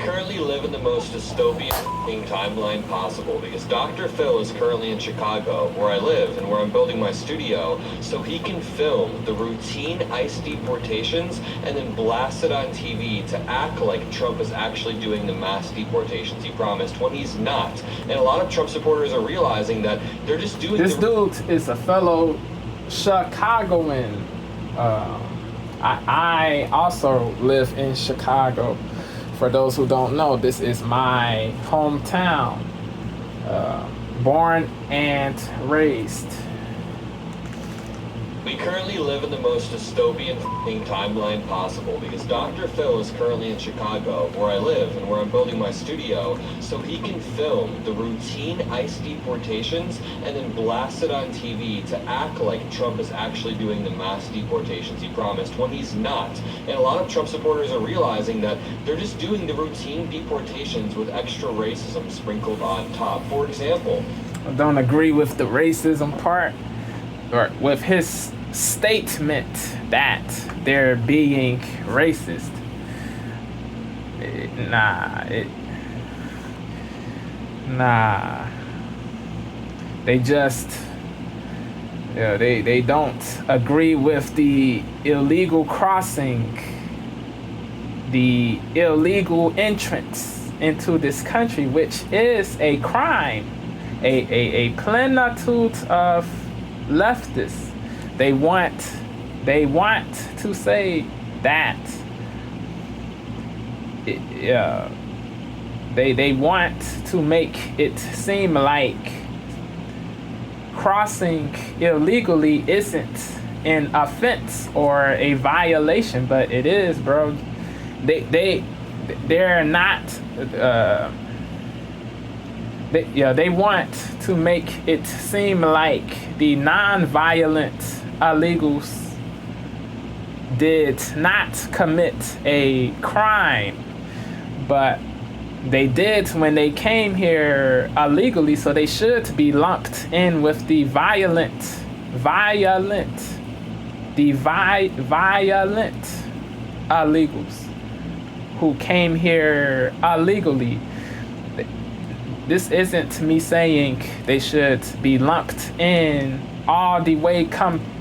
We currently live in the most dystopian timeline possible because Dr. Phil is currently in Chicago, where I live and where I'm building my studio, so he can film the routine ICE deportations and then blast it on TV to act like Trump is actually doing the mass deportations he promised when he's not. And a lot of Trump supporters are realizing that they're just doing this dude is a fellow Chicagoan. I also live in Chicago. For those who don't know, this is my hometown. Born and raised. We currently live in the most dystopian timeline possible because Dr. Phil is currently in Chicago, where I live and where I'm building my studio, so he can film the routine ICE deportations and then blast it on TV to act like Trump is actually doing the mass deportations he promised when he's not. And a lot of Trump supporters are realizing that they're just doing the routine deportations with extra racism sprinkled on top. For example, I don't agree with the racism part, or with his statement that they're being racist. They just, they don't agree with the illegal crossing, the illegal entrance into this country, which is a crime, a plenitude of leftists. They want to say that they want to make it seem like crossing illegally isn't an offense or a violation, but it is, bro. They're not. They want to make it seem like the non-violent illegals did not commit a crime, but they did when they came here illegally, so they should be lumped in with the violent illegals who came here illegally. This isn't me saying they should be lumped in all the way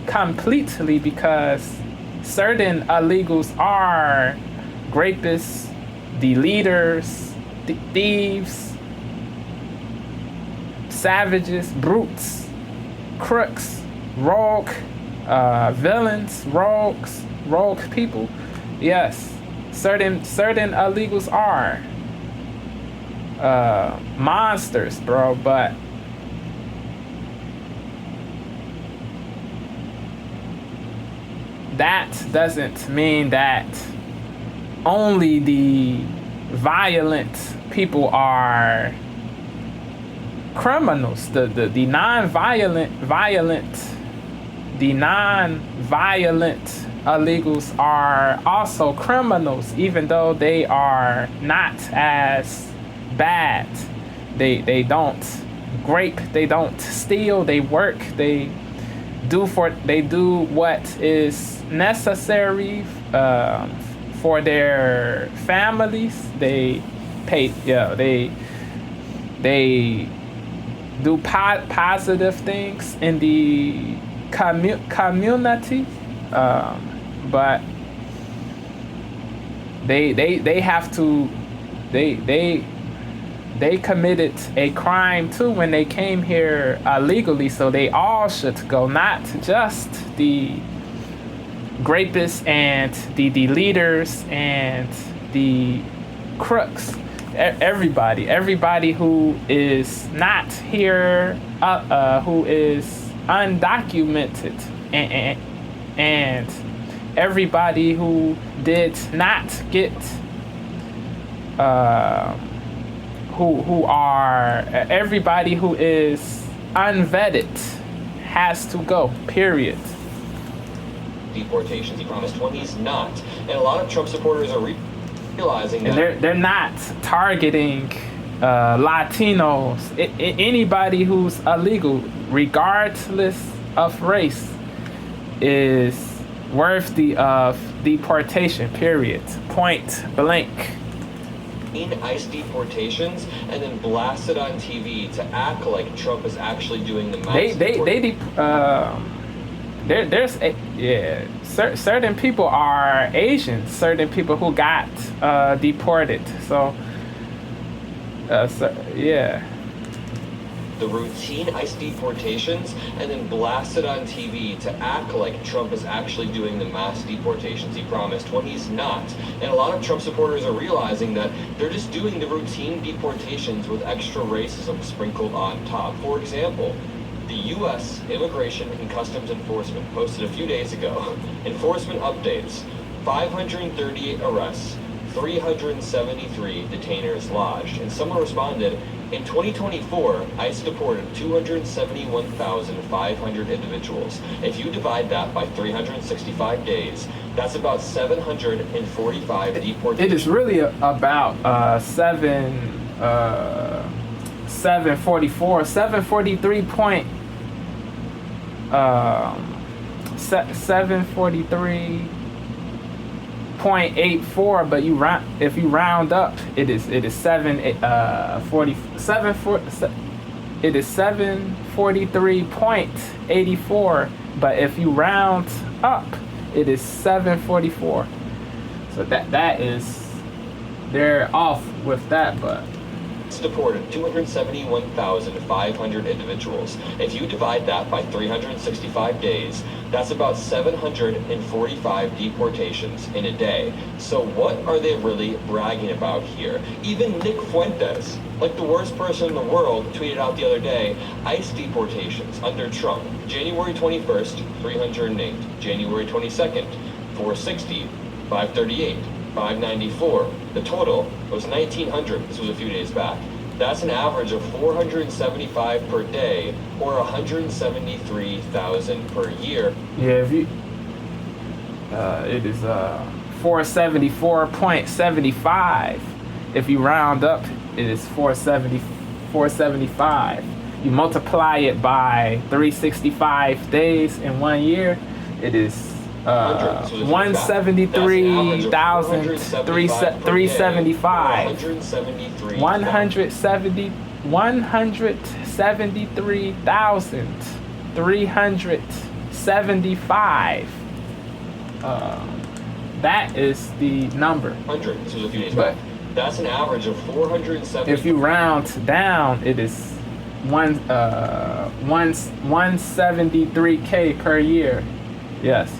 completely, because certain illegals are rapists, deleters, thieves, savages, brutes, crooks, rogue villains, rogue people. Yes, certain illegals are monsters, bro, but that doesn't mean that only the violent people are criminals. The non-violent illegals are also criminals, even though they are not as bad. They don't rape, they don't steal, they work, they do what is necessary for their families. They pay, they do positive things in the community, but they have to, they committed a crime too when they came here illegally, so they all should go, not just the rapists and the leaders and the crooks. Everybody who is not here, who is undocumented, and everybody who did not get, everybody who is unvetted has to go, period. Deportations he promised when he's not. And a lot of Trump supporters are realizing that they're not targeting Latinos, anybody who's illegal, regardless of race, is worthy of deportation, period. Point blank. routine ICE deportations and then blast it on TV to act like Trump is actually doing the mass certain people are Asians, certain people who got deported. So the routine ICE deportations and then blast it on TV to act like Trump is actually doing the mass deportations he promised when he's not. And a lot of Trump supporters are realizing that they're just doing the routine deportations with extra racism sprinkled on top. For example, the U.S. Immigration and Customs Enforcement posted a few days ago, enforcement updates, 538 arrests, 373 detainers lodged. And someone responded, in 2024, ICE deported 271,500 individuals. If you divide that by 365 days, that's about 745 deportations. It is really about 743.84, but if you round up, it is 743.84, but if you round up, it is 744. So that is, they're off with that, but deported 271,500 individuals. If you divide that by 365 days, that's about 745 deportations in a day. So what are they really bragging about here? Even Nick Fuentes, like the worst person in the world, tweeted out the other day, ICE deportations under Trump, January 21st, 308, January 22nd, 460, 538, 594. The total was 1,900. This was a few days back. That's an average of 475 per day, or 173,000 per year. Yeah, if you, it is 474.75. If you round up, it is 475. You multiply it by 365 days in 1 year, it is 173,375. 173,375. That is the number. This was a few days back. That's an average of 470. If you round down, it is 173K per year. Yes.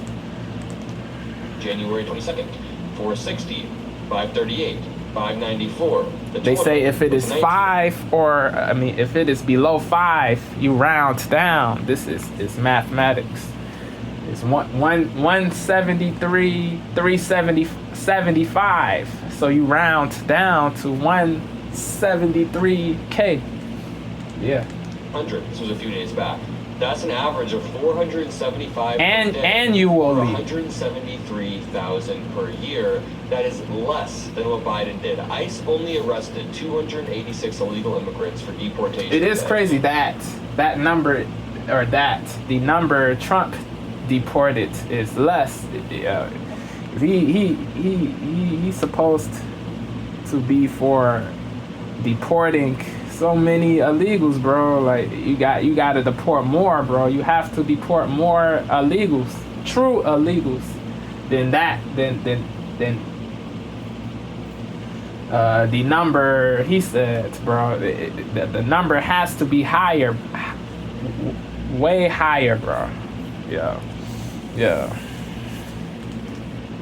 January 22nd, 460, 538, 594. They say if it is 5, or if it is below 5, you round down. This is mathematics. It's 173, 375. So you round down to 173K. Yeah. 100. This was a few days back. That's an average of 475 annually. 173,000 per year. That is less than what Biden did. ICE only arrested 286 illegal immigrants for deportation. It is crazy that number, or the number Trump deported is less. He's supposed to be for deporting so many illegals, bro. Like you got to deport more, bro. You have to deport more illegals, true illegals, than the number he said, bro. The number has to be higher, way higher, bro. Yeah.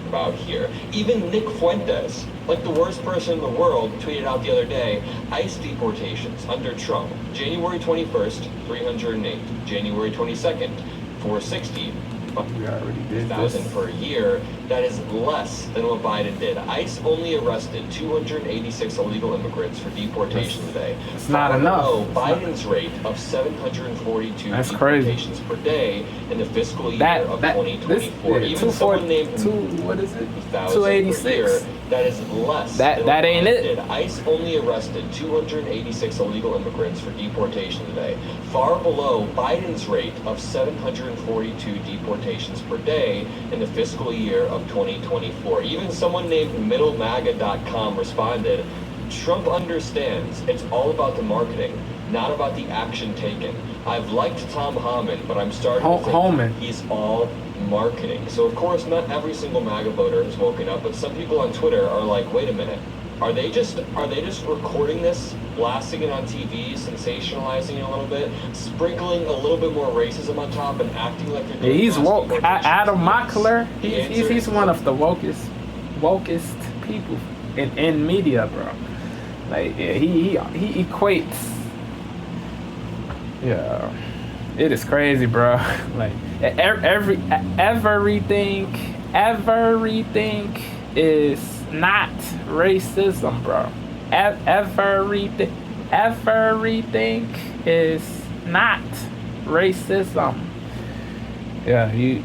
About here. Even Nick Fuentes, like the worst person in the world, tweeted out the other day, ICE deportations under Trump, January 21st, 308, January 22nd, 460, We already did 1,000 this. per year. That is less than what Biden did. ICE only arrested 286 illegal immigrants for deportation today. It's not enough. Biden's rate of 742 That's crazy. deportations per day in the fiscal year That- of that- 2024. this- Even someone named 286. That is less. That than ain't what it. Biden did. ICE only arrested 286 illegal immigrants for deportation today, far below Biden's rate of 742 deportations per day in the fiscal year of 2024. Even someone named MiddleMaga.com responded, Trump understands it's all about the marketing, not about the action taken. I've liked Tom Homan, but I'm starting to think he's all marketing. So of course, not every single MAGA voter has woken up, but some people on Twitter are like, wait a minute, are they just recording this, blasting it on TV, sensationalizing it a little bit, sprinkling a little bit more racism on top, and acting like they're doing he's woke. Adam Yes. Mockler, he's one of the wokest people in media, bro. Like, yeah, he equates. Yeah, it is crazy, bro. Like everything is not racism, bro. Everything is not racism. Yeah, he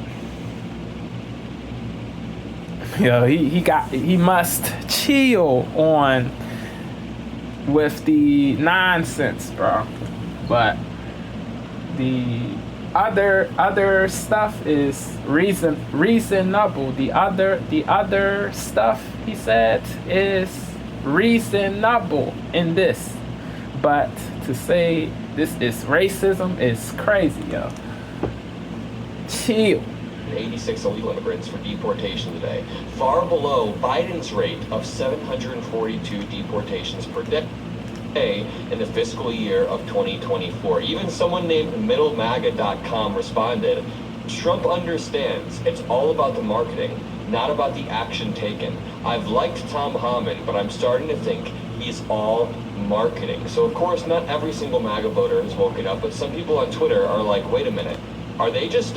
must chill on with the nonsense, bro. But the other stuff is reasonable. The other stuff he said is reasonable in this. But to say this is racism is crazy, yo. Chill. 86 illegal immigrants for deportation today, far below Biden's rate of 742 deportations per day in the fiscal year of 2024. Even someone named MiddleMaga.com responded, Trump understands it's all about the marketing, not about the action taken. I've liked Tom Homan, but I'm starting to think he's all marketing. So of course, not every single MAGA voter has woken up, but some people on Twitter are like, wait a minute, are they just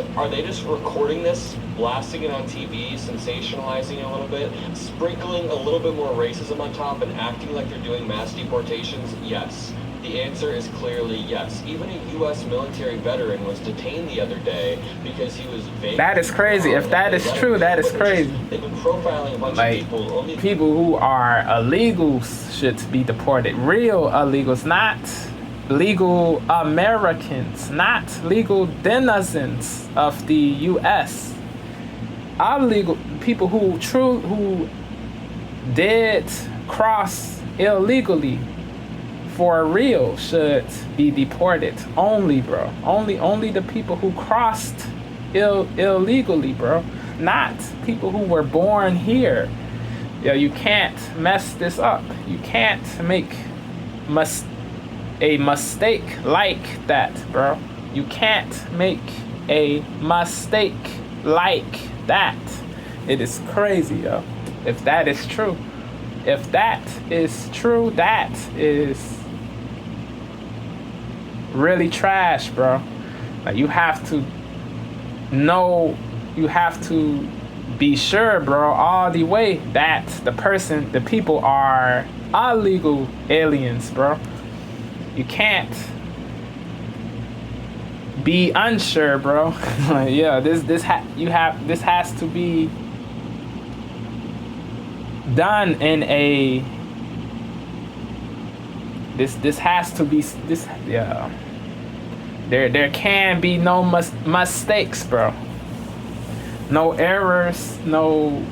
recording this, blasting it on TV, sensationalizing it a little bit, sprinkling a little bit more racism on top, and acting like they're doing mass deportations? Yes. The answer is clearly yes. Even a U.S. military veteran was detained the other day because he was vague. That is crazy. If that is true, that is crazy. They've been profiling a bunch of people. People who are illegals should be deported. Real illegals, not legal Americans, not legal denizens of the U.S. Illegal people who did cross illegally for real should be deported. Only, bro. Only the people who crossed illegally, bro. Not people who were born here. Yeah, you can't mess this up. You can't make a mistake like that, bro. You can't make a mistake like that. It is crazy, yo. If that is true. If that is true, that is really trash, bro. Like, you have to know, you have to be sure, bro, all the way that the people are illegal aliens, bro. You can't be unsure, bro. Yeah, this has to be done in a this has to be this, yeah. There can be no mistakes, bro. No errors, no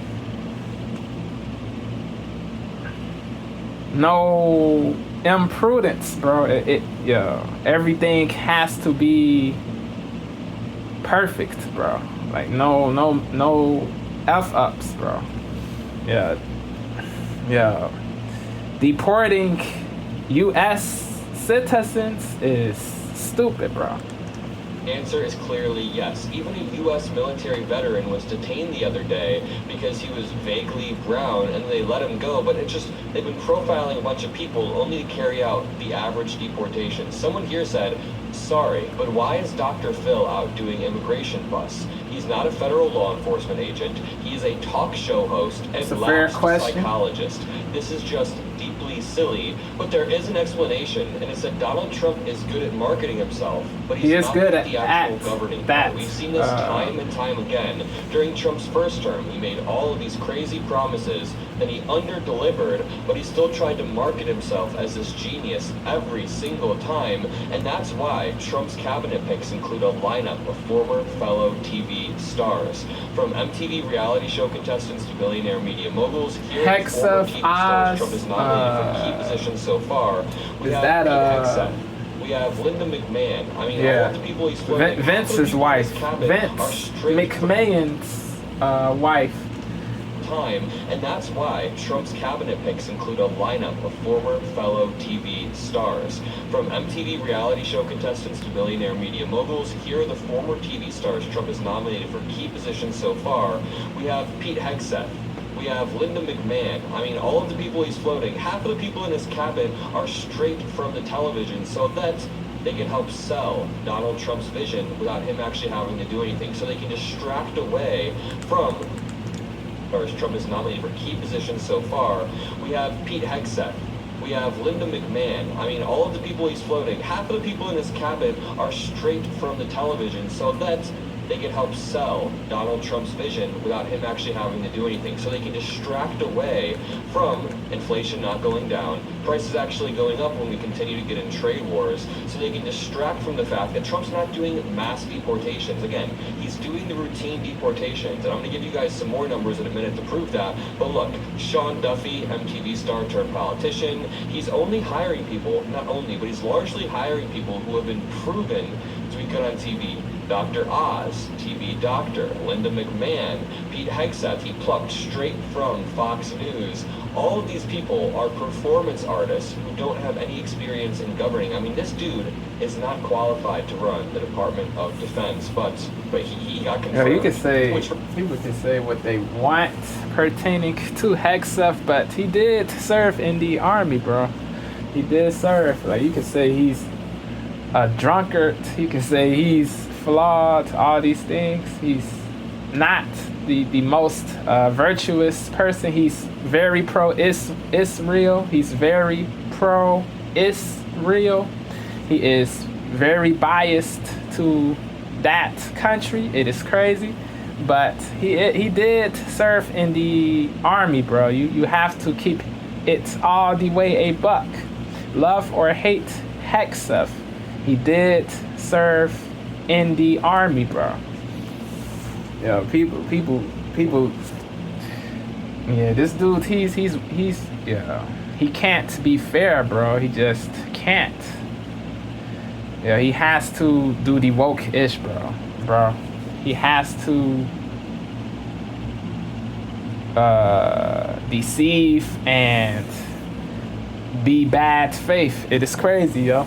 imprudence, bro. Everything has to be perfect, bro. Like no f-ups, bro. Yeah. Deporting U.S. citizens is stupid, bro. Answer is clearly yes. Even a U.S. military veteran was detained the other day because he was vaguely brown, and they let him go, but they've been profiling a bunch of people only to carry out the average deportation. Someone here said, sorry, but why is Dr. Phil out doing immigration busts? He's not a federal law enforcement agent. He's a talk show host and lapsed psychologist. This is just deeply silly, but there is an explanation, and it's that Donald Trump is good at marketing himself, but he's not good at the actual governing part. We've seen this time and time again. During Trump's first term, he made all of these crazy promises, then he under-delivered, but he still tried to market himself as this genius every single time, and that's why Trump's cabinet picks include a lineup of former fellow TV stars. From MTV reality show contestants to billionaire media moguls, here are former TV stars Trump has nominated for key positions so far. We is have that, Pete Hegseth. We have Linda McMahon. I mean, yeah. all of the people he's floating. Vince's wife. Vince McMahon's wife. Time, and that's why Trump's cabinet picks include a lineup of former fellow TV stars. From MTV reality show contestants to billionaire media moguls, here are the former TV stars Trump has nominated for key positions so far. We have Pete Hegseth. We have Linda McMahon. I mean, all of the people he's floating, half of the people in his cabinet are straight from the television so that they can help sell Donald Trump's vision without him actually having to do anything. So they can distract away from Trump is nominated for key positions so far. We have Pete Hegseth. We have Linda McMahon. I mean, all of the people he's floating, half of the people in his cabinet are straight from the television so that they can help sell Donald Trump's vision without him actually having to do anything. So they can distract away from inflation not going down, prices actually going up when we continue to get in trade wars. So they can distract from the fact that Trump's not doing mass deportations. Again, he's doing the routine deportations. And I'm going to give you guys some more numbers in a minute to prove that. But look, Sean Duffy, MTV star turned politician, he's only hiring people, not only, but he's largely hiring people who have been proven to be good on TV. Dr. Oz, TV doctor, Linda McMahon, Pete Hegseth, he plucked straight from Fox News. All of these people are performance artists who don't have any experience in governing. I mean, this dude is not qualified to run the Department of Defense, but he got confirmed. Yeah, you could say, people can say what they want pertaining to Hegseth, but he did serve in the Army, bro. He did serve. Like, you could say he's a drunkard. You can say he's flawed, all these things. He's not the most virtuous person. He's very pro-Israel. He's very pro-Israel. He is very biased to that country. It is crazy. But he did serve in the Army, bro. You have to keep it all the way a buck. Love or hate Hegseth, he did serve in the Army, bro. Yeah, people. Yeah, this dude, he's yeah. He can't be fair, bro. He just can't. Yeah, he has to do the woke-ish, bro. He has to deceive and be bad faith. It is crazy, yo.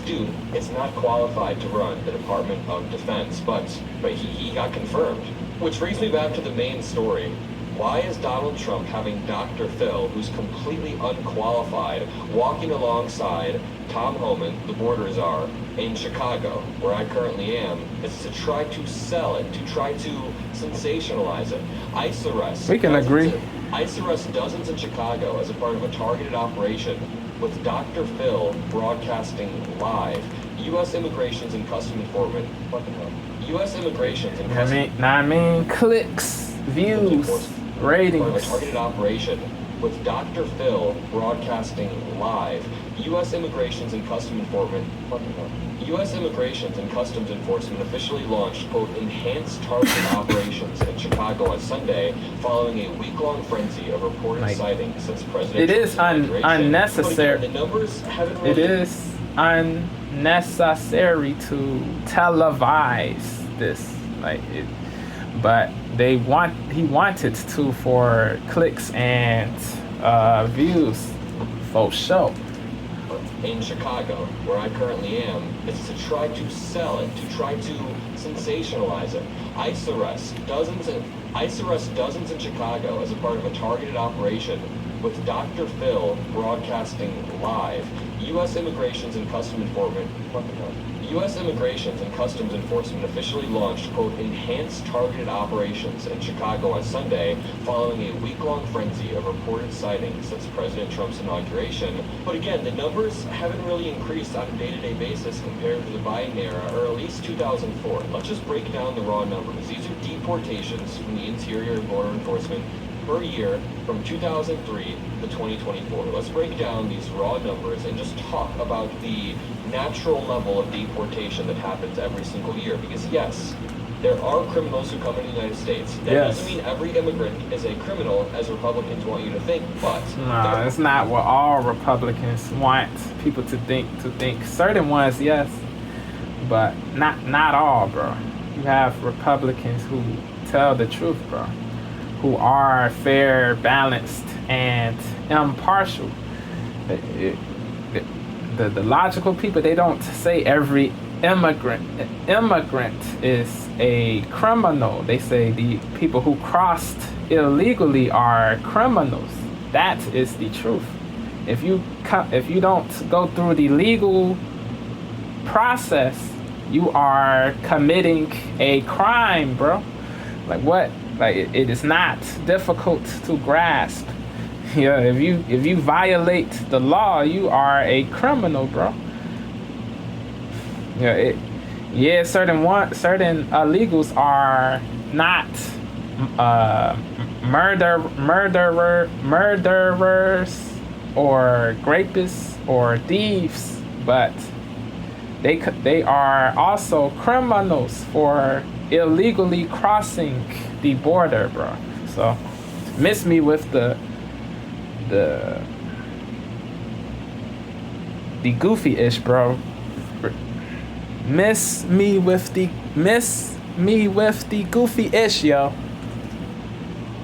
Dude is not qualified to run the Department of Defense, but he got confirmed. Which brings me back to the main story. Why is Donald Trump having Dr. Phil, who's completely unqualified, walking alongside Tom Homan, the border czar, in Chicago, where I currently am? It's to try to sell it, to try to sensationalize it. ICE arrests. We can agree. ICE arrests dozens in Chicago as a part of a targeted operation, with Dr. Phil broadcasting live. U.S. Immigrations and Customs Enforcement. U.S. Immigrations and Customs. I mean, clicks, views, ratings. A targeted operation with Dr. Phil broadcasting live. U.S. Immigrations and Customs Enforcement. U.S. Immigrations and Customs Enforcement officially launched, quote, enhanced targeted operations in Chicago on Sunday, following a week-long frenzy of reported sightings since President It is unnecessary. Again, the numbers haven't really... It is unnecessary to televise this, but he wanted to for clicks and views, for show. In Chicago, where I currently am, is to try to sell it, to try to sensationalize it. ICE arrests dozens in Chicago as a part of a targeted operation, with Dr. Phil broadcasting live. U.S. Immigrations and Customs Enforcement. U.S. Immigrations and Customs Enforcement officially launched, quote, enhanced targeted operations in Chicago on Sunday, following a week-long frenzy of reported sightings since President Trump's inauguration. But again, the numbers haven't really increased on a day-to-day basis compared to the Biden era, or at least 2004. Let's just break down the raw numbers. These are deportations from the Interior and Border Enforcement per year from 2003 to 2024. Let's break down these raw numbers and just talk about the natural level of deportation that happens every single year. Because yes, there are criminals who come into the United States. That Yes. doesn't mean every immigrant is a criminal, as Republicans want you to think, but No, it's not what all Republicans want people to think. Certain ones, yes, but not all, bro. You have Republicans who tell the truth, bro, who are fair, balanced, and impartial. The logical people, they don't say every immigrant is a criminal. They say the people who crossed illegally are criminals. That is the truth. If you don't go through the legal process, you are committing a crime, bro. Like what? Like it is not difficult to grasp. Yeah, if you violate the law, you are a criminal, bro. Yeah, certain illegals are not murderers or rapists or thieves, but they are also criminals for illegally crossing the border, bro. So miss me with the goofy-ish, bro. Miss me with the goofy-ish, yo.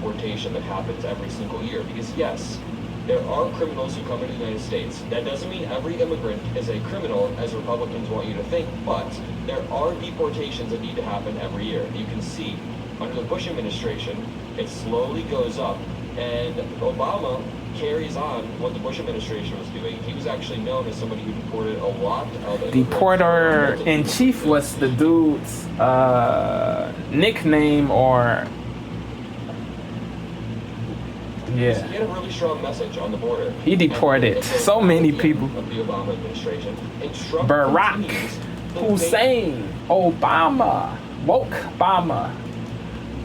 deportation that happens every single year. Because yes, there are criminals who come into the United States. That doesn't mean every immigrant is a criminal, as Republicans want you to think, but there are deportations that need to happen every year. You can see, under the Bush administration, it slowly goes up, and Obama carries on what the Bush administration was doing. He was actually known as somebody who deported a lot of Deporter-in-chief was the dude's nickname, or yeah. He had a really strong message on the border. He deported so many people. Of the Obama administration. And Trump Barack continues the Hussein Obama, woke Obama.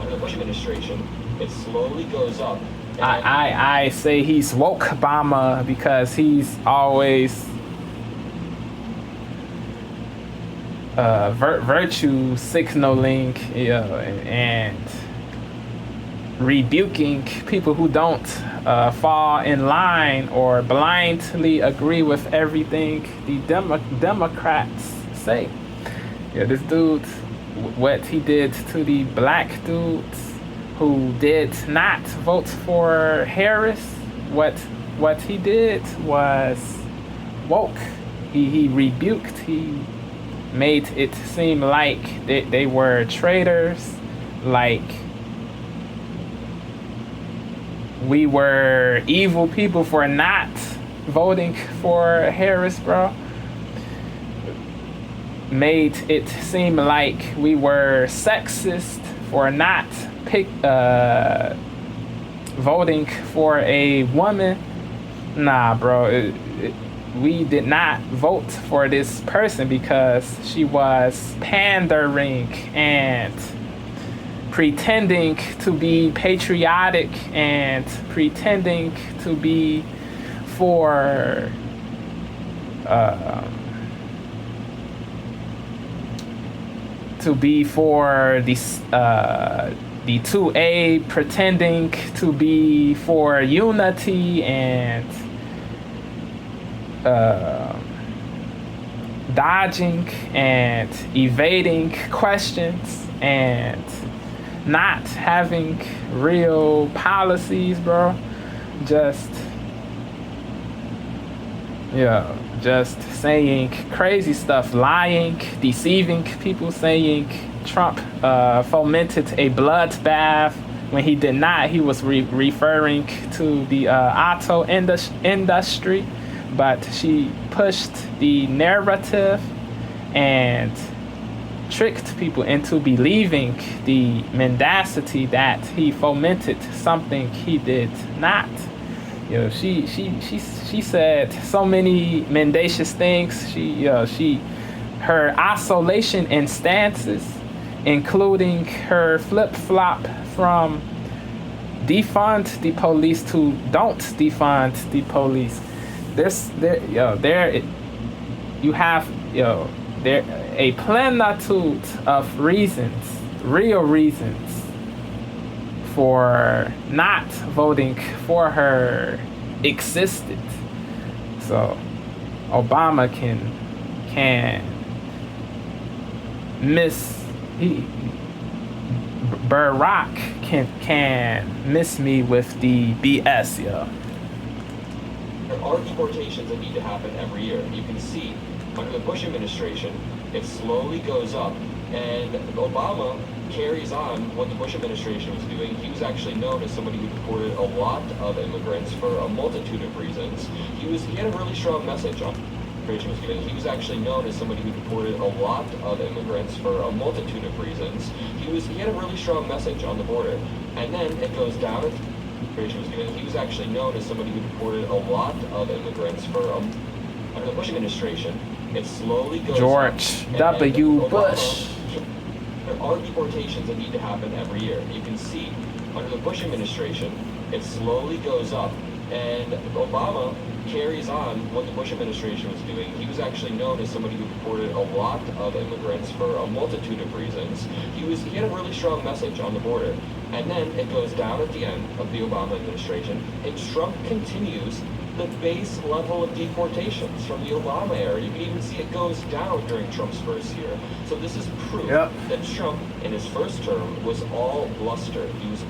Under the Bush administration, it slowly goes up. I say he's woke Obama because he's always virtue signaling, and rebuking people who don't fall in line or blindly agree with everything the Democrats say. Yeah, this dude, what he did to the black dudes who did not vote for Harris, what he did was woke. He rebuked, he made it seem like they were traitors, like we were evil people for not voting for Harris, bro. Made it seem like we were sexist for not voting for a woman. Nah, bro. We did not vote for this person because she was pandering and pretending to be patriotic and pretending to be for the 2A, pretending to be for unity and dodging and evading questions and not having real policies, bro. Just saying crazy stuff, lying, deceiving people, saying Trump fomented a bloodbath when he did not. He was referring to the auto industry, but she pushed the narrative and tricked people into believing the mendacity that he fomented something he did not. She said so many mendacious things. Her isolation in stances, including her flip-flop from defund the police to don't defund the police. You have a plenitude of reasons real reasons for not voting for her existed. So Obama can miss Barack can miss me with the BS, yo. There are deportations that need to happen every year. You can see under the Bush administration, it slowly goes up, and Obama carries on what the Bush administration was doing. He was actually known as somebody who deported a lot of immigrants for a multitude of reasons. He had a really strong message on immigration was giving. He was actually known as somebody who deported a lot of immigrants for a multitude of reasons. He had a really strong message on the border, and then it goes down. Immigration was giving. He was actually known as somebody who deported a lot of immigrants for under the Bush administration. It slowly goes George W. Bush. There are deportations that need to happen every year. You can see under the Bush administration, it slowly goes up, and Obama carries on what the Bush administration was doing. He was actually known as somebody who deported a lot of immigrants for a multitude of reasons. He had a really strong message on the border. And then it goes down at the end of the Obama administration, and Trump continues the base level of deportations from the Obama era. You can even see it goes down during Trump's first year. So this is proof that Trump, in his first term, was all bluster. He was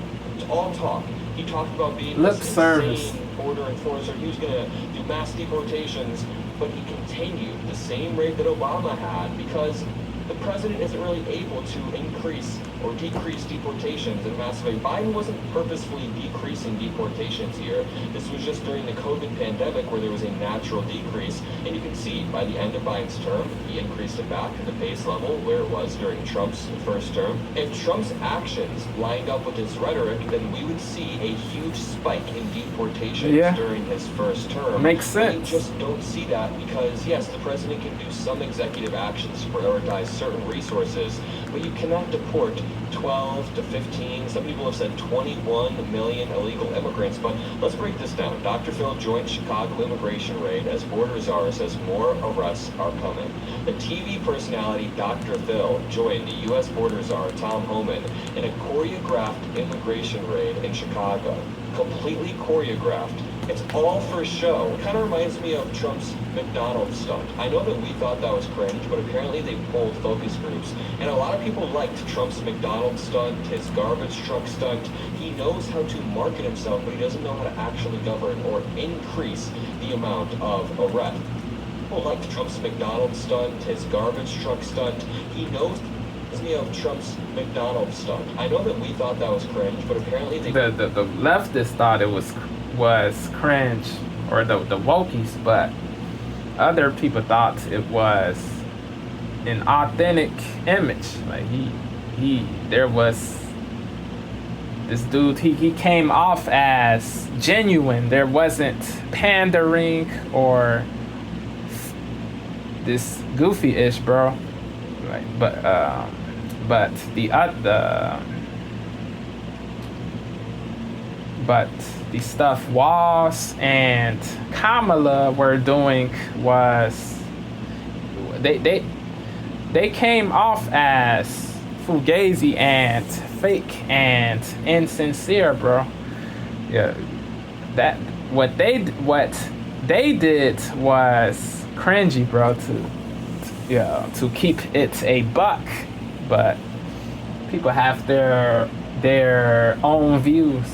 all talk. He talked about being lip this service insane border enforcer. He was going to do mass deportations, but he continued the same rate that Obama had because the president isn't really able to increase or decrease deportations in a massive way. Biden wasn't purposefully decreasing deportations here. This was just during the COVID pandemic where there was a natural decrease. And you can see by the end of Biden's term, he increased it back to the base level where it was during Trump's first term. If Trump's actions lined up with his rhetoric, then we would see a huge spike in deportations during his first term. Makes sense. We just don't see that because, yes, the president can do some executive actions to prioritize certain resources, but you cannot deport 12 to 15, some people have said 21 million illegal immigrants. But let's break this down. Dr. Phil joined Chicago immigration raid as border czar says more arrests are coming. The TV personality Dr. Phil joined the U.S. border czar Tom Homan in a choreographed immigration raid in Chicago. Completely choreographed. It's all for show. It kind of reminds me of Trump's McDonald's stunt. I know that we thought that was cringe, but apparently they pulled focus groups. And a lot of people liked Trump's McDonald's stunt, his garbage truck stunt. He knows how to market himself, but he doesn't know how to actually govern or increase the amount of arrest. People liked Trump's McDonald's stunt, his garbage truck stunt. He knows me of Trump's McDonald's stunt. I know that we thought that was cringe, but apparently they... The leftists thought it was cringe, or the wokies, but other people thought it was an authentic image. Like there was this dude, he came off as genuine. There wasn't pandering or this goofy-ish, bro. Like, but the stuff Walz and Kamala were doing was they came off as fugazi and fake and insincere, bro. Yeah, that what they did was cringy, bro. To keep it a buck, but people have their own views.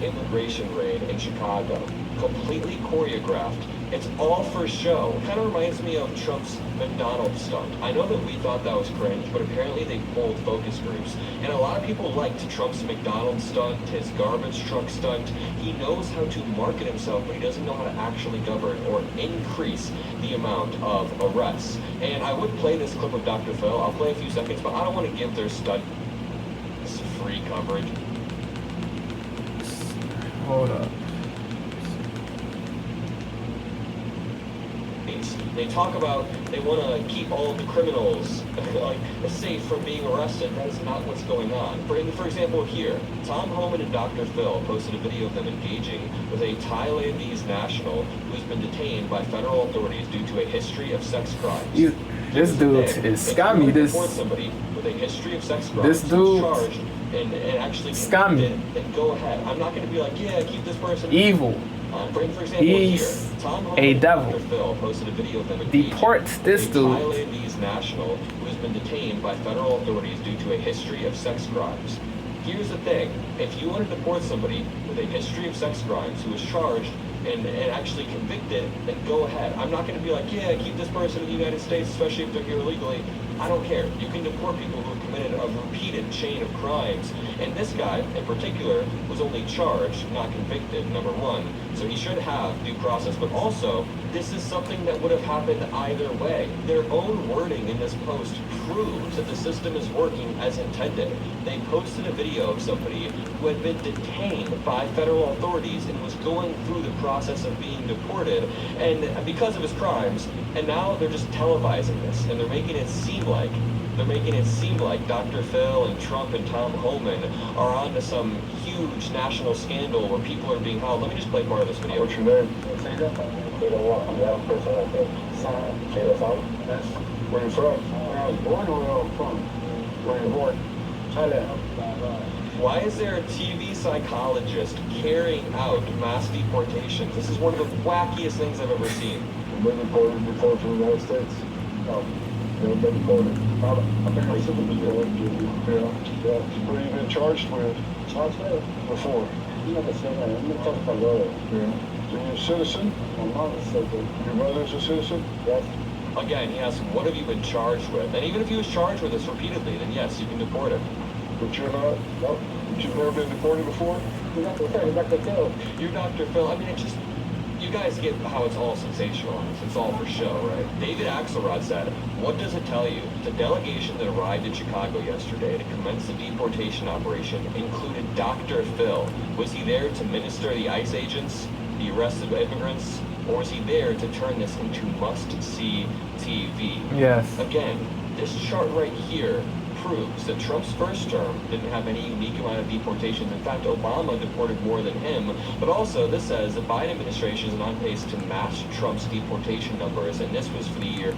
Immigration raid in Chicago, completely choreographed. It's all for show. It kind of reminds me of Trump's McDonald's stunt. I know that we thought that was cringe, but apparently they pulled focus groups. And a lot of people liked Trump's McDonald's stunt, his garbage truck stunt. He knows how to market himself, but he doesn't know how to actually govern or increase the amount of arrests. And I would play this clip of Dr. Phil. I'll play a few seconds, but I don't want to give their stunt free coverage. Hold up. They talk about they want to keep all the criminals safe from being arrested. That is not what's going on. For example, here, Tom Homan and Dr. Phil posted a video of them engaging with a Thailandese national who's been detained by federal authorities due to a history of sex crimes. This dude is scummy. If you report somebody with a history of sex crimes This dude, charged and actually scummy, convicted, then go ahead. I'm not going to be like, yeah, keep this person. evil. For example, He's here, Tom a Holman, devil. Dr. Phil posted a video of them Deport this dude. Thailandese national who has been detained by federal authorities due to a history of sex crimes. Here's the thing, if you want to deport somebody with a history of sex crimes who is charged and actually convicted, then go ahead. I'm not going to be like, yeah, keep this person in the United States, especially if they're here illegally. I don't care. You can deport people who have committed a repeated chain of crimes. And this guy, in particular, was only charged, not convicted, number one. So he should have due process. But also, this is something that would have happened either way. Their own wording in this post proves that the system is working as intended. They posted a video of somebody who had been detained by federal authorities and was going through the process of being deported, and because of his crimes, and now they're just televising this, and they're making it seem like Dr. Phil and Trump and Tom Holman are onto some huge national scandal where people are being held. Let me just play part of this video. What's your name? Where you from? Where I was born or where I'm from? Where you born? Thailand. Why is there a TV psychologist carrying out mass deportations? This is one of the wackiest things I've ever seen. You've been deported before to the United States? No. Never been deported? I've been considered before. Yeah. What have you been charged with? Charged with? Before? You never said that. I'm not talking about lawyer. Yeah. Are you a citizen? My mom is a citizen. Your mother's a citizen? Yes. Again, he asks, what have you been charged with? And even if he was charged with this repeatedly, then yes, you can deport him. But you're not? No. But you've never been deported before? You're Dr. Phil. You're Dr. Phil. You're Dr. Phil. I mean, it just... You guys get how it's all sensationalized. It's all for show, right? David Axelrod said, what does it tell you? The delegation that arrived in Chicago yesterday to commence the deportation operation included Dr. Phil. Was he there to minister the ICE agents, the arrested immigrants, or was he there to turn this into must-see TV? Yes. Again, this chart right here proves that Trump's first term didn't have any unique amount of deportations. In fact, Obama deported more than him. But also, this says the Biden administration is on pace to match Trump's deportation numbers, and this was for the year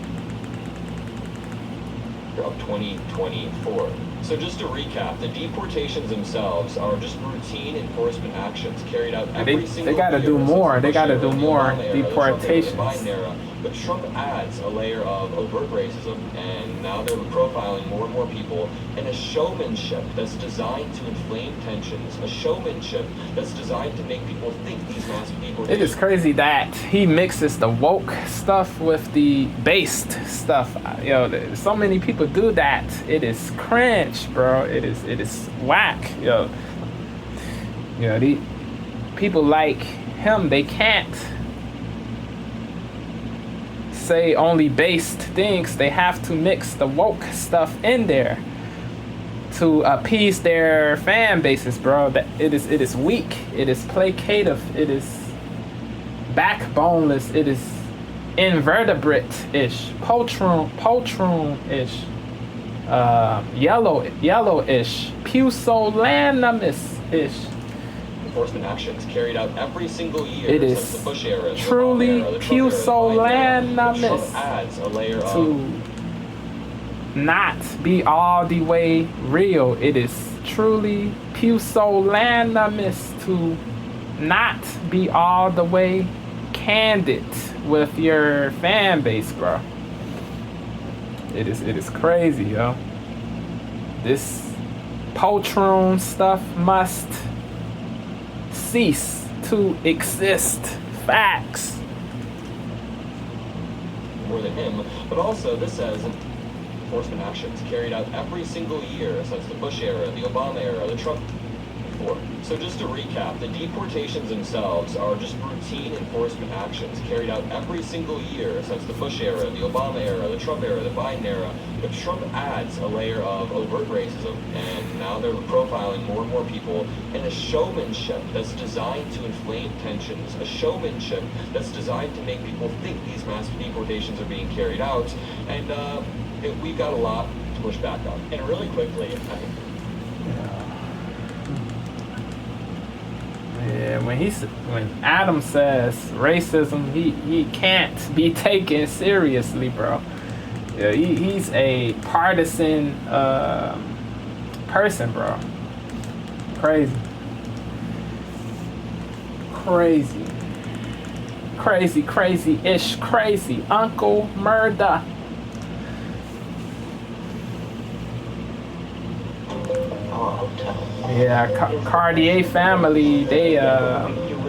of 2024. So just to recap, the deportations themselves are just routine enforcement actions carried out every single year. They gotta do more. They gotta do more deportations. But Trump adds a layer of overt racism, and now they're profiling more and more people, and a showmanship that's designed to inflame tensions, a showmanship that's designed to make people think these mass deportations. It is crazy that he mixes the woke stuff with the based stuff. Yo, so many people do that. It is cringe, bro. It is whack. Yo, the people like him, they can't say only based things. They have to mix the woke stuff in there to appease their fan bases, bro. That it is weak, it is placative, it is backboneless, it is invertebrate-ish, poltroon-ish, yellowish, pusillanimous-ish. Enforcement actions carried out every single year it since the Bush is era, truly pusillanimous adds a layer to not be all the way real. It is truly pusillanimous to not be all the way candid with your fan base, bro. It is crazy, yo. This poltroon stuff must cease to exist. Facts. More than him, but also this says enforcement actions carried out every single year since the Bush era, the Obama era, the Trump before. So just to recap, the deportations themselves are just routine enforcement actions carried out every single year since the Bush era, the Obama era, the Trump era, the Biden era. But Trump adds a layer of overt racism, and now they're profiling more and more people, and a showmanship that's designed to inflame tensions, a showmanship that's designed to make people think these mass deportations are being carried out, and we've got a lot to push back on. And really quickly, Yeah, when Adam says racism, he can't be taken seriously, bro. Yeah, he's a partisan person, bro. Crazy. Crazy-ish crazy. Uncle Murda. Yeah, Cartier family, they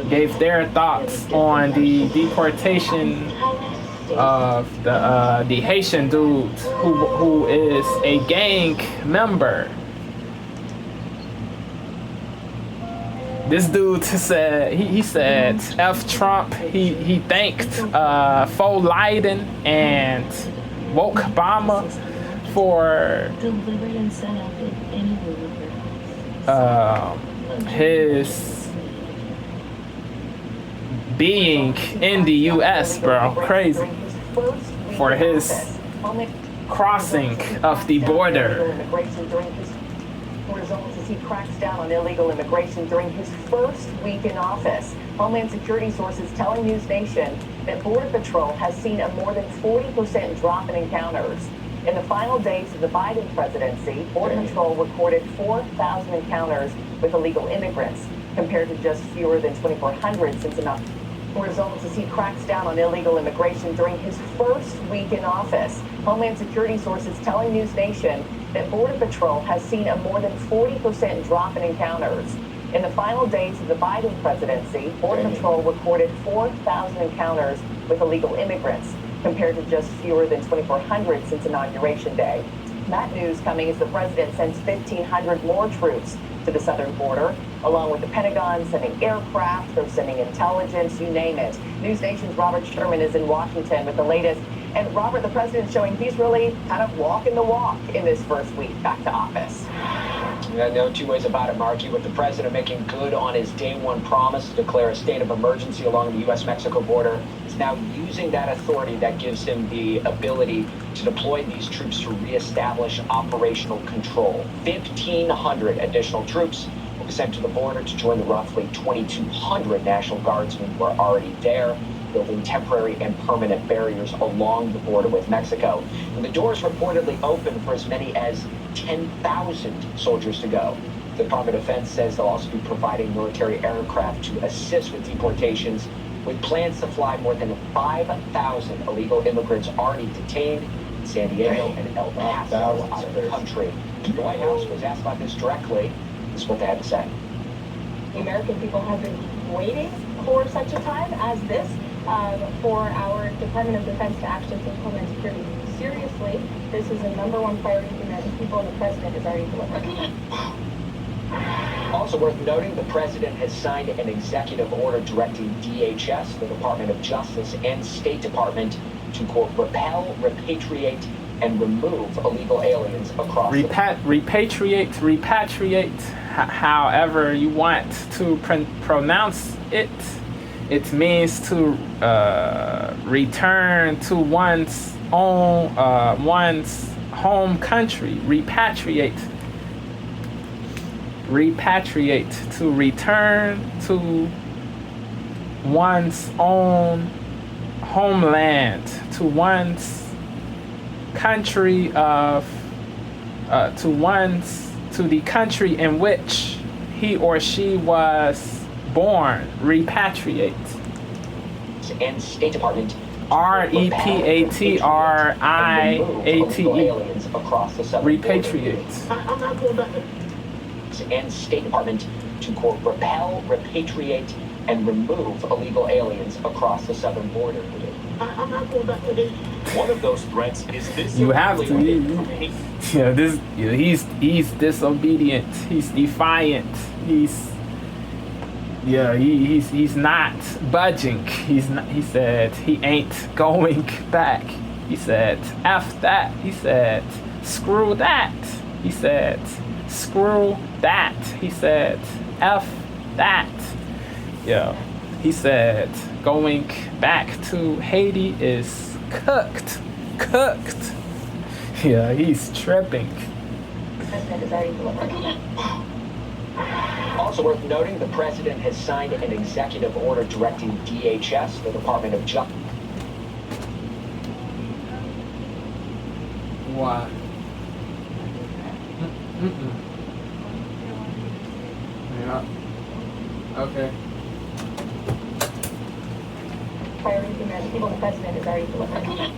gave their thoughts on the deportation of the Haitian dude who is a gang member. This dude said he said F Trump. He thanked Faux Leiden and woke Obama for his being in the U.S., bro. Crazy. For his crossing of the border. Results as he cracks down on illegal immigration during his first week in office. Homeland Security sources telling News Nation that Border Patrol has seen a more than 40% drop in encounters. In the final days of the Biden presidency, Border Patrol recorded 4,000 encounters with illegal immigrants, compared to just fewer than 2,400 since inauguration. Results as he cracks down on illegal immigration during his first week in office. Homeland Security sources telling News Nation that Border Patrol has seen a more than 40% drop in encounters. In the final days of the Biden presidency, Border Patrol recorded 4,000 encounters with illegal immigrants, compared to just fewer than 2,400 since Inauguration Day. That news coming as the president sends 1,500 more troops to the southern border, along with the Pentagon sending aircraft, they're sending intelligence, you name it. News Nation's Robert Sherman is in Washington with the latest. And Robert, the president's showing he's really kind of walking the walk in this first week back to office. Yeah, no two ways about it, Marky, with the president making good on his day one promise to declare a state of emergency along the U.S.-Mexico border. He's now using that authority that gives him the ability to deploy these troops to reestablish operational control. 1,500 additional troops will be sent to the border to join the roughly 2,200 National Guardsmen who are already there, building temporary and permanent barriers along the border with Mexico. And the doors reportedly open for as many as 10,000 soldiers to go. The Department of Defense says they'll also be providing military aircraft to assist with deportations, with plans to fly more than 5,000 illegal immigrants already detained in San Diego and El Paso out of the country. The White House was asked about this directly. This is what they had to say. The American people have been waiting for such a time as this, for our Department of Defense to actually take Homeland Security seriously. This is the #1 priority for the American people, and the president is already delivering. Also worth noting, the president has signed an executive order directing DHS, the Department of Justice, and State Department to, quote, repel, repatriate, and remove illegal aliens across repatriate, however you want to pronounce it. It means to return to one's own, one's home country. Repatriate, to return to one's own homeland, to one's country of, to the country in which he or she was born. Repatriate. And State Department. REPATRIATE. Repatriate. I'm not going back. And State Department to, quote, repel, repatriate, and remove illegal aliens across the southern border. I'm not going back to Haiti. One of those threats is this. You have to. He's disobedient. He's defiant. He's not budging. He said he ain't going back. He said F that. He said screw that. He said screw that. He said F that. Yeah. He said going back to Haiti is cooked. Yeah, he's tripping. The president is already delivering. Also worth noting, the president has signed an executive order directing DHS, the Department of Justice. Why? Yeah. Okay. Priorities the American people, the president is already delivering.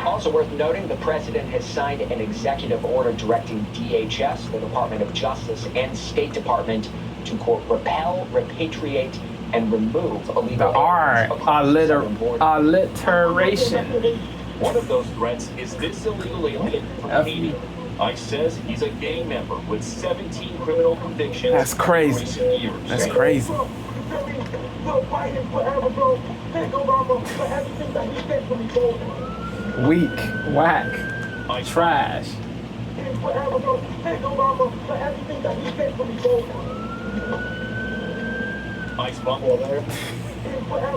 Also worth noting, the president has signed an executive order directing DHS, the Department of Justice, and State Department to, quote, repel, repatriate, and remove illegal The R, aliens across the southern border. alliteration. One of those threats is this illegal alien from Haiti. ICE says he's a gang member with 17 criminal convictions That's crazy. in recent years. That's crazy. Weak, whack, trash. ICE bumble there.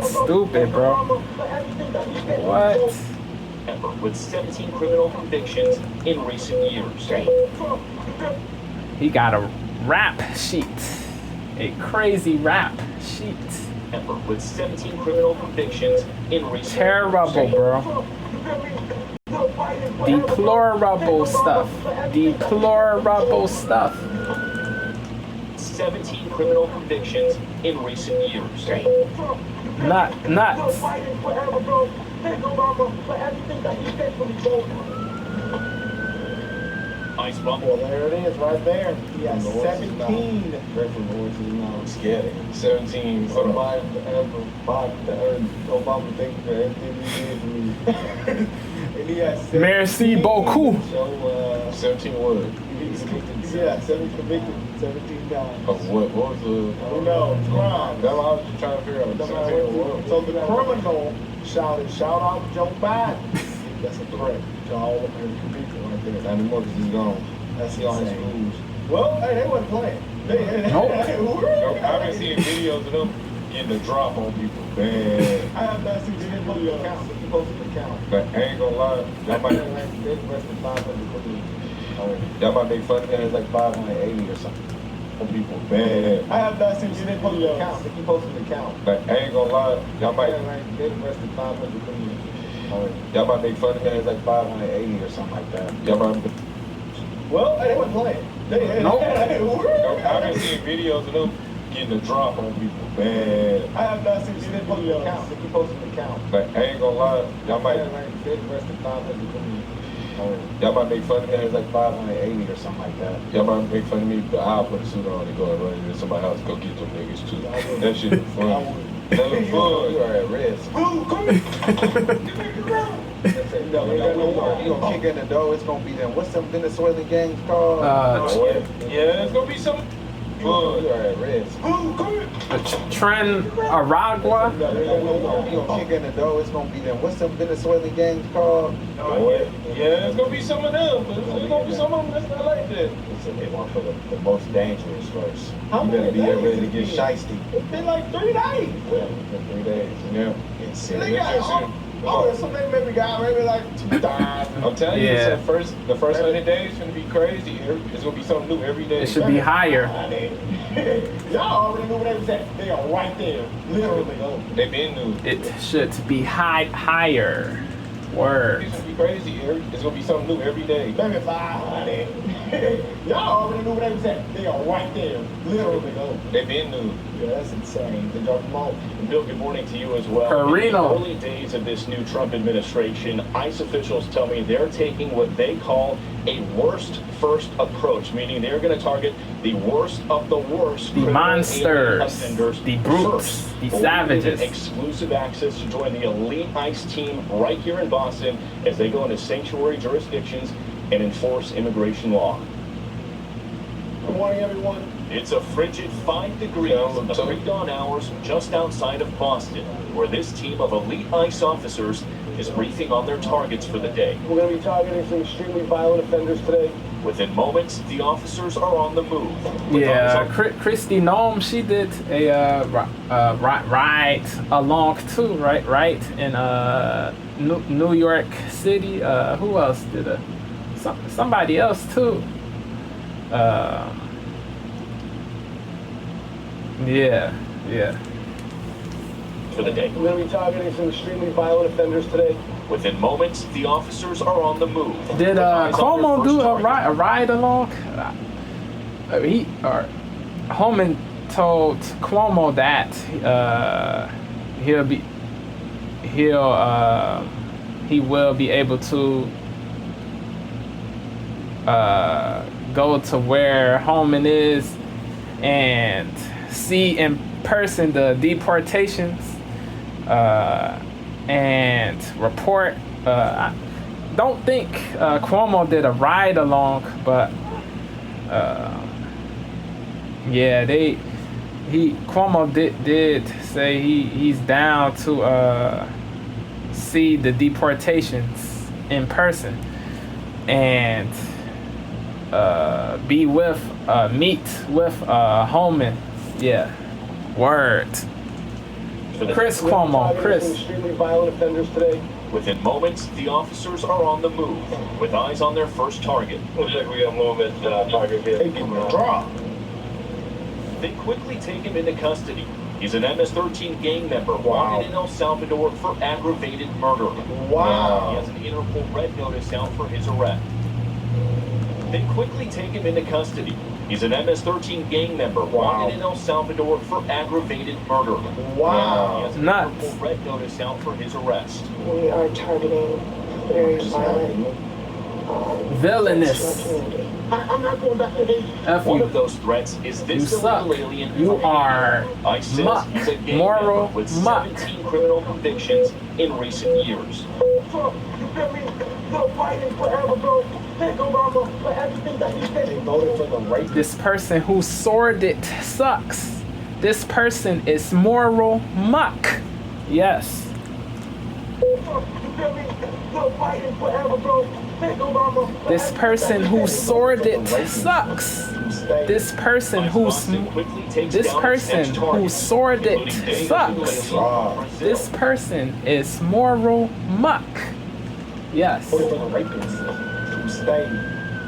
Stupid, bro. What? Member with 17 criminal convictions in recent years. He got a rap sheet. A crazy rap sheet. Member with 17 criminal convictions in recent Terrible, years. bro. Deplorable stuff. Deplorable stuff. 17 criminal convictions in recent years. Nuts. ICE bumble. There it is, right there. He has 17. I'm scared. 17. Obama thank you for everything he did for me. And he has 17. Merci beaucoup. So, 17 what? Yeah, 17 convicted, 17 times. Of what? What was the? Who knows? Crime. That's what I was just trying to figure out. So the criminal shouted, "Shout out Joe Biden." That's a threat to all American people right there. And the Marcus is gone. That's the honest rules. Well, hey, they wasn't playing. Nope. I've been seeing videos of them getting the drop on people. Man. I have not seen any video count. But you posted the count. But I ain't gonna lie. That might they arrested 500. That might make fun of that. It's like 580 or something. People bad. I have not seen any video count. But you posted the count. But I ain't gonna lie. Y'all might they arrested 500. Y'all might make fun of that. It's like 580 or something like that. Y'all might. Well, they wasn't playing. Nope. I've been seeing videos of them getting a drop on people bad. I have not seen any video count. But you posted the count. But I ain't gonna lie. Y'all might. They arrested 500. Y'all might make fun of that. It's like 580 or something like that. Y'all might make fun of me, but I'll put a suit on and go and run into somebody's house, go get them niggas too. That shit look fun. That look fun. You are at risk. You gonna kick in the door. It's gonna be them. What's them Venezuelan gangs called? Yeah, it's gonna be some fun. You are at risk. Tren Aragua. You gonna kick in the door. It's gonna be them. What's them Venezuelan gangs called? Yeah, it's gonna be some of them, but it's gonna be some of them that's not like that. They want for the most dangerous first. You better be ready to get shiesty. It's been like 3 days. Well, it's been 3 days. Yeah. It's Somebody maybe got maybe like 2,000. I'm telling you, Yeah. the first 100 days is gonna be crazy. It's gonna be something new every day. It should be higher. Y'all already knew what they was at. They are right there. Literally. They been new. It should be higher. Word. It's gonna be crazy. It's gonna be something new every day. Maybe 500. Y'all already knew what they was at. They are right there. Literally. They been new. Yeah, that's insane. They drop them all. And Bill, good morning to you as well. Carino. In the early days of this new Trump administration, ICE officials tell me they're taking what they call a worst first approach, meaning they're going to target the worst of the worst. The monsters, offenders the brutes, first. the Only savages. given exclusive access to join the elite ICE team right here in Boston as they go into sanctuary jurisdictions and enforce immigration law. Good morning, everyone. It's a frigid 5 degrees in the pre-dawn hours just outside of Boston, where this team of elite ICE officers is briefing on their targets for the day. We're going to be targeting some extremely violent offenders today. Within moments, the officers are on the move. Yeah, Christy Nome, she did a ride along too, right in New York City. Who else did it? Somebody else too. Yeah. for the day. We're going to be targeting some extremely violent offenders today. Within moments, the officers are on the move. Did Eyes on their Cuomo first do a target. ride along? Holman told Cuomo that he will be able to go to where Holman is and see in person the deportations and report. I don't think Cuomo did a ride along, but yeah, Cuomo did say he's down to see the deportations in person and meet with Holman. Yeah, word. Chris Cuomo, Chris. Extremely violent offenders today. Within moments, the officers are on the move, with eyes on their first target. Looks like we got movement target here. Draw. They quickly take him into custody. He's an MS-13 gang member wanted in El Salvador for aggravated murder. Wow. He has an Interpol red notice out for his arrest. They quickly take him into custody. He's an MS-13 gang member wanted in El Salvador for aggravated murder. Wow. He has an Nuts. Interpol red notice out for his arrest. We are targeting very violent, Villainous. I'm not going back to Haiti. F One you. of those threats is You this suck. illegal alien. You are ICE says muck. he's a gang Moral member with muck. 17 criminal convictions in recent years. So, you feel me? Still fighting forever, bro. Thank Obama for everything that he did. They voted for the right. This person who sordid sucks. This person is moral muck. Yes. You feel me? Still fighting forever, bro. Thank Obama for This person who sordid sucks. This person who sordid sucks. This person is moral muck. Yes.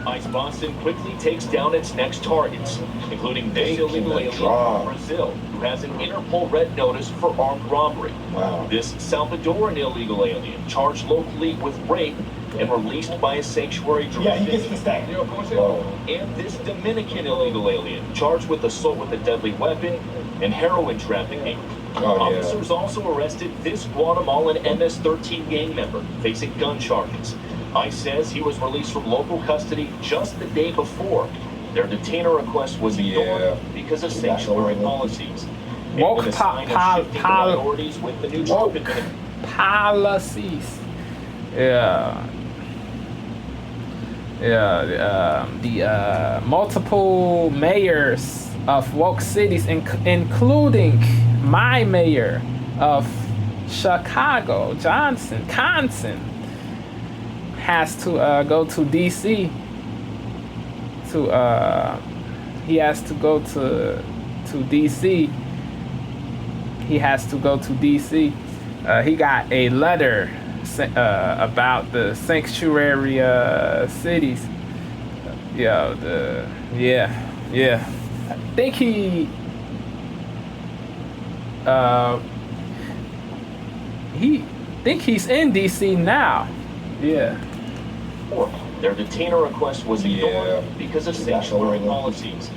ICE Boston quickly takes down its next targets, including this illegal alien from Brazil, who has an Interpol red notice for armed robbery. Wow. This Salvadoran illegal alien, charged locally with rape and released by a sanctuary drone. Yeah, he gets the stack. And this Dominican illegal alien, charged with assault with a deadly weapon and heroin trafficking. Officers also arrested this Guatemalan MS-13 gang member, facing gun charges. ICE says he was released from local custody just the day before. Their detainer request was ignored because of sanctuary policies. And Woke with a sign of shifting priorities with the new Trump administration. Policies. The multiple mayors of woke cities, including my mayor of Chicago, Conson, has to go to DC. He has to go to DC. He has to go to DC. He got a letter about the sanctuary cities. I think he's in DC now. Yeah. Their detainer request was ignored because of sanctuary policies.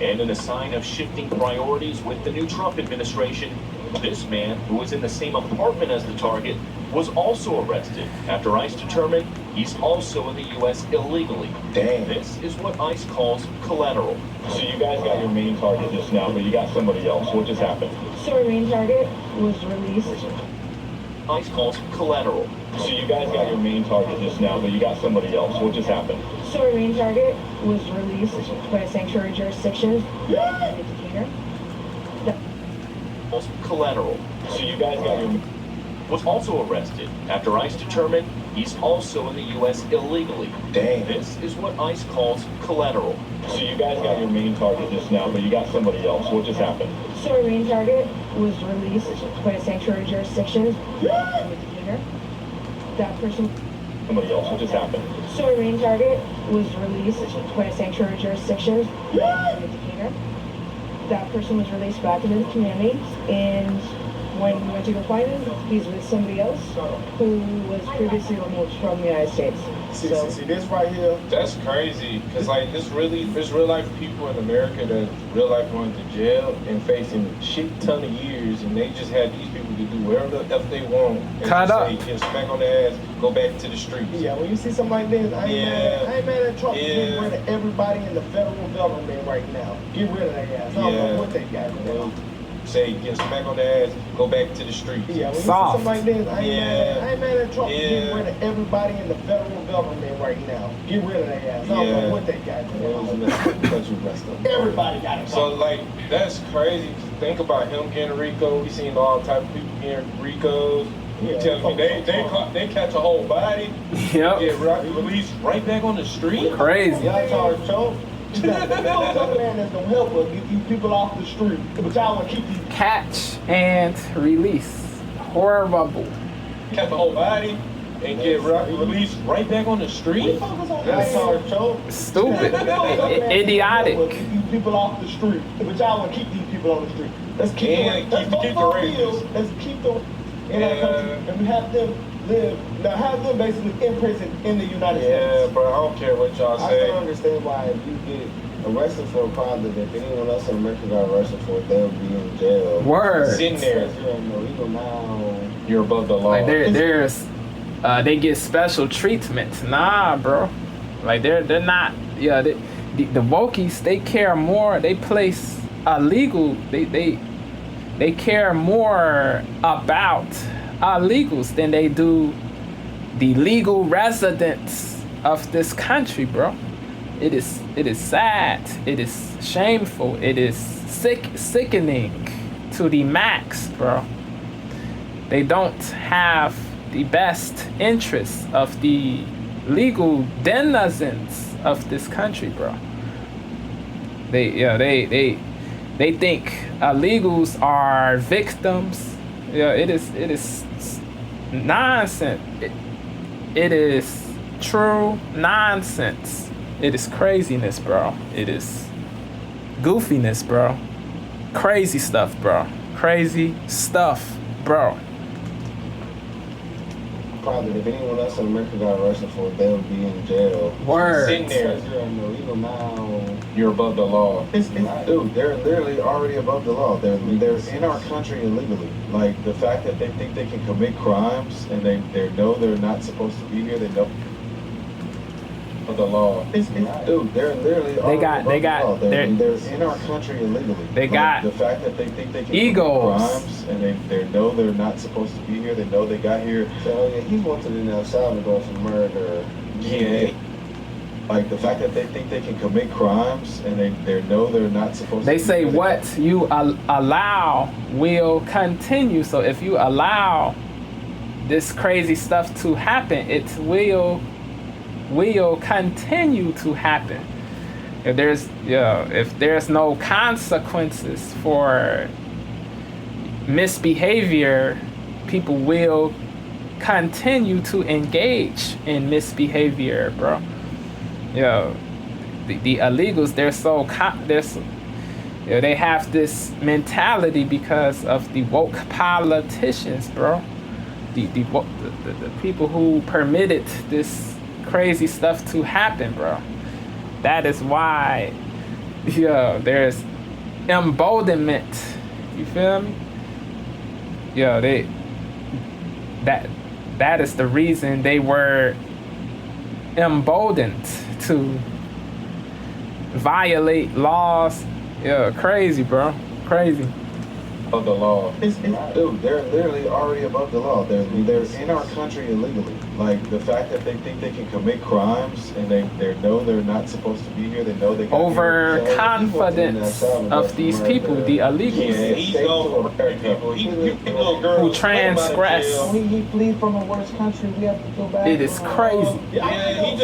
And in a sign of shifting priorities with the new Trump administration, this man, who was in the same apartment as the target, was also arrested after ICE determined he's also in the U.S. illegally. Dang. This is what ICE calls collateral. So you guys got your main target just now, but you got somebody else. What just happened? So our main target was released. ICE calls collateral. So you guys got your main target just now, but you got somebody else. What just happened? So our main target was released by a sanctuary jurisdiction. Detainer. Calls collateral. So you guys got your... Was also arrested after ICE determined he's also in the U.S. illegally. Dang. This is what ICE calls collateral. So you guys got your main target just now, but you got somebody else. What just happened? So our main target was released by a sanctuary jurisdiction. Detainer. That person. Somebody else. What just happened? So our main target was released by a sanctuary jurisdiction. Detainer. That person was released back into the community and when we went to go find him, he's with somebody else who was previously removed from the United States. See, this right here. That's crazy, because like there's real life people in America that real life going to jail and facing shit ton of years, and they just had these people to do whatever the F they want. And Cut just up. say, get smack on the ass, go back to the streets. Yeah, when you see something like this, I ain't mad at Trump. Get rid of everybody in the federal government right now. Get rid of their ass. I don't know what they got going on. Say, get smack on the ass, go back to the streets. Yeah, when you see Soft. something like this, I ain't mad at Trump. Get rid of everybody in the federal government right now. Get rid of their ass. I don't know what they got going on. Everybody got it. So like that's crazy. Think about him getting RICO. We seen all type of people getting RICOs. You telling me they catch a whole body, Yep. get released right back on the street? Crazy. Y'all charge Trump. The man that's gonna help us get these people off the street. But y'all wanna keep these. Catch and release. Horrible. Catch a whole body and get released right back on the street? Y'all charge Trump. Stupid. Idiotic. Keep these people off the street. But y'all wanna keep these people on the street. Let's keep And them. Let's keep vote the for racists. bills. Let's keep them in our country. And we have them live. Now have them basically in prison in the United Yeah, States. bro, I don't care what y'all I say. don't understand why if you get arrested for a crime that if anyone else in America got arrested for it, they'll be in jail. Word. Sitting there, Illegal now. you're above the law. Like there's they get special treatment. Nah, bro. Like they're not. Yeah, the wokies, they care more. They place illegal. They care more about illegals than they do the legal residents of this country, bro. It is sad. It is shameful. It is sickening to the max, bro. They don't have the best interests of the legal denizens of this country, bro. They think illegals are victims. Yeah, it is nonsense. It is true nonsense. It is craziness, bro. It is goofiness, bro. Crazy stuff, bro. Crazy stuff, bro. Probably if anyone else in America got arrested for it, they'll be in jail. Word. Sitting there, Illegal now. you're above the law. Dude, they're literally already above the law. They're in our country illegally. Like the fact that they think they can commit crimes and they know they're not supposed to be here. They know Of the law. dude, they're literally They got they're in our country illegally. They got the fact that they think they can egos. commit crimes and they know they're not supposed to be here. They know they got here. So yeah, he wanted in El Salvador for murder. Yeah. Like the fact that they think they can commit crimes and they know they're not supposed They to say be here. what you allow will continue. So if you allow this crazy stuff to happen, it will continue to happen. If there's no consequences for misbehavior, people will continue to engage in misbehavior, bro. The illegals, they have this mentality because of the woke politicians, bro. The people who permitted this crazy stuff to happen, bro. That is why there's emboldenment. You feel me? That is the reason they were emboldened to violate laws. Crazy, bro. Crazy. Of the law. Dude, they're literally already above the law. They're in our country illegally. Like the fact that they think they can commit crimes and they know they're not supposed to be here. They know they got Overconfidence of these people, the illegals, Yeah, he's going for people. He little girl. who transgress. He flee from a worse country. We have to go back. It is crazy. Yeah, he just